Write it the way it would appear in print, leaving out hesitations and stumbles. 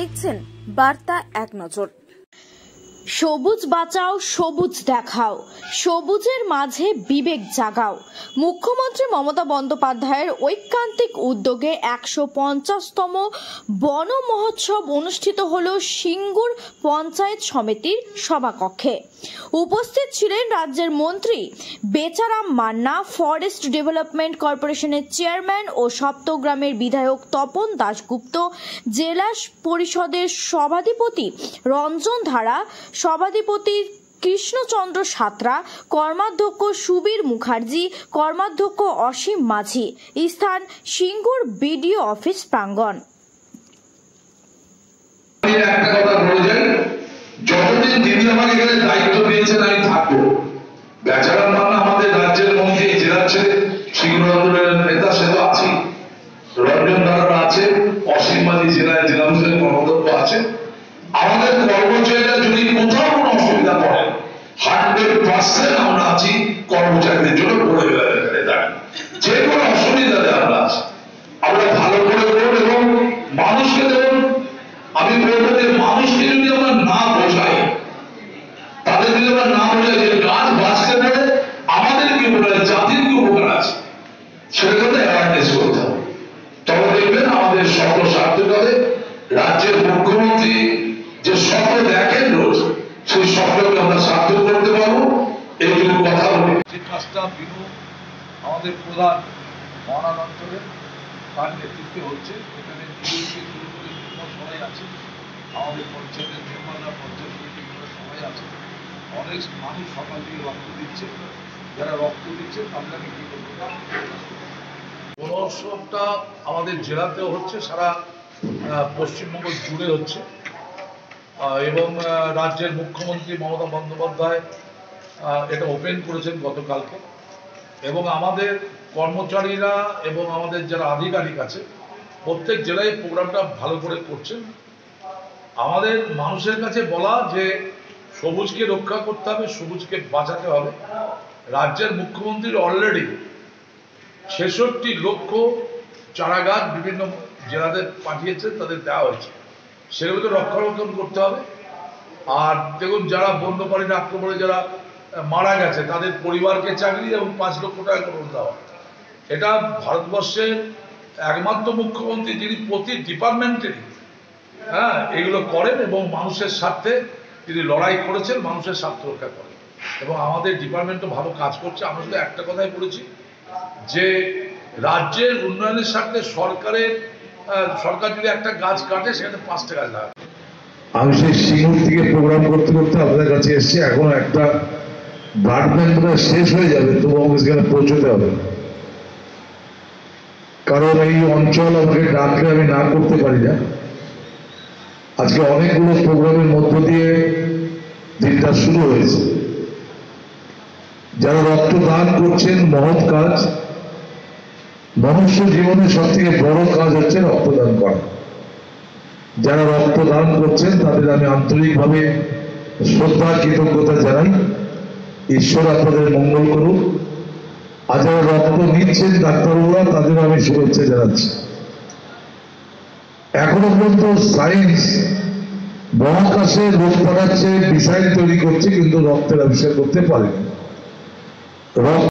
দেখছেন বার্তা এক নজর। সবুজ বাঁচাও, সবুজ দেখাও, সবুজের মাঝে বিবেক জাগাও। মুখ্যমন্ত্রী মমতা বন্দ্যোপাধ্যায়ের ঐকান্তিক উদ্যোগে ১৫০তম বন মহোৎসব অনুষ্ঠিত হল সিঙ্গুর পঞ্চায়েত সমিতির সভাকক্ষে। উপস্থিত ছিলেন রাজ্যের মন্ত্রী বেচারাম মান্না, ফরেস্ট ডেভেলপমেন্ট কর্পোরেশনের চেয়ারম্যান ও সপ্তগ্রামের বিধায়ক তপন দাশগুপ্ত, জেলা পরিষদের সভাধিপতি রঞ্জন ধারা, সভাধিপতি কৃষ্ণচন্দ্র সাঁতরা, কর্মাধ্যক্ষ সুবীর মুখার্জি, কর্মাধ্যক্ষ অসীম মাঝি। স্থান সিঙ্গুর বিডিও অফিস প্রাঙ্গণ। যতদিন দিদি আমাকে এখানে দায়িত্ব দিয়েছেন আমি থাকবো। বেচারাম মান্না আমাদের রাজ্যের মন্ত্রী, জেলার ছেলে, সিঙ্গুর আন্দোলনের নেতা, সে তো আছে, রঞ্জন ধারা আছে, অসীম মাঝি জেলায় জেলা পরিষদের কর্মাধ্যক্ষ আছে। আমাদের কর্মচারীরা যদি কোথাও কোনো অসুবিধা পড়ে 100% আমরা আছি কর্মচারীদের জন্য করে যে কোনো অসুবিধাতে আমরা আছি। আমরা ভালো করে করব এবং মানুষকে দেখুন, আমি বলবো যে মানুষকে যদি আমরা না বোঝাই, তাদের যদি আমরা না বোঝাই যে গাছ বাঁচতে পারে আমাদের কি উপকার, জাতির কি উপকার আছে, সেটা অ্যাওয়ারনেস করতে হবে। তবে দেখবেন আমাদের স্বপ্ন সার্থক হবে। রাজ্যের মুখ্যমন্ত্রী যে স্বপ্ন দেখেন রোজ, সেই স্বপ্নকে আমরা সার্থক করতে পারবো। এইটুকু কথা বলি। যে কাজটা বিনু আমাদের প্রধান মহানাদ অঞ্চলে তার নেতৃত্বে হচ্ছে, এখানে সবাই আছে, আমাদের পঞ্চায়েতের মেম্বাররা, পঞ্চায়েত সমিতিগুলো সবাই আছে। অনেক মানুষ সকাল থেকে রক্ত দিচ্ছে, যারা রক্ত দিচ্ছে তাদের আমি কি করবো। মহোৎসবটা আমাদের জেলাতেও হচ্ছে, সারা পশ্চিমবঙ্গ জুড়ে হচ্ছে এবং রাজ্যের মুখ্যমন্ত্রী মমতা বন্দ্যোপাধ্যায় এটা ওপেন করেছেন গতকালকে। এবং আমাদের কর্মচারীরা এবং আমাদের যারা আধিকারিক আছে প্রত্যেক জেলায় প্রোগ্রামটা ভালো করে করছেন। আমাদের মানুষের কাছে বলা যে সবুজকে রক্ষা করতে হবে, সবুজকে বাঁচাতে হবে। রাজ্যের মুখ্যমন্ত্রীর অলরেডি ৬৬ লক্ষ চারাগাছ বিভিন্ন জেলাতে পাঠিয়েছে, তাদের দেওয়া হয়েছে, সেগুলোকে রক্ষণাবেক্ষণ করতে হবে। আর দেখুন, যারা বন্যপ্রাণীর আক্রমণে যারা মারা গেছে তাদের পরিবারকে চাকরি এবং ৫ লক্ষ টাকা করে দেওয়া। এটা ভারতবর্ষের একমাত্র মুখ্যমন্ত্রী যিনি প্রতি ডিপার্টমেন্টেরই এগুলো করেন এবং মানুষের স্বার্থে তিনি লড়াই করেছেন, মানুষের স্বার্থ রক্ষা করেন এবং আমাদের ডিপার্টমেন্টও ভালো কাজ করছে। আমরা শুধু একটা কথাই বলেছি যে রাজ্যের উন্নয়নের স্বার্থে সরকার যদি একটা গাছ কাটে সেখানে 5টা গাছ লাগাবে। আমি সেই সিঙ্গুর থেকে প্রোগ্রাম করতে করতে আপনাদের কাছে এসেছি। এখন একটা ব্লাড ব্যাংকটা শেষ হয়ে যাবে, তবু আমাকে সেখানে পৌঁছতে হবে, কারণ এই অঞ্চল আমাকে ডাকলে আমি না করতে পারি না। আজকে অনেকগুলো প্রোগ্রামের মধ্য দিয়ে দিনটা শুরু হয়েছে। যারা রক্তদান করছেন, মহৎ কাজ। মনুষ্য জীবনে সব থেকে বড় কাজ হচ্ছে রক্তদান করা। যারা রক্তদান করছেন তাদের আমি আন্তরিকভাবে শ্রদ্ধা কৃতজ্ঞতা জানাই। ঈশ্বর আপনাদের মঙ্গল করুন। আর যারা রক্ত নিচ্ছেন ডাক্তারবাবুরা, তাদের আমি শুভেচ্ছা জানাচ্ছি। এখনো পর্যন্ত সায়েন্স মহাকাশে রোগ পাঠাচ্ছে, মিসাইল তৈরি করছে, কিন্তু রক্তের আবিষ্কার করতে পারেনি।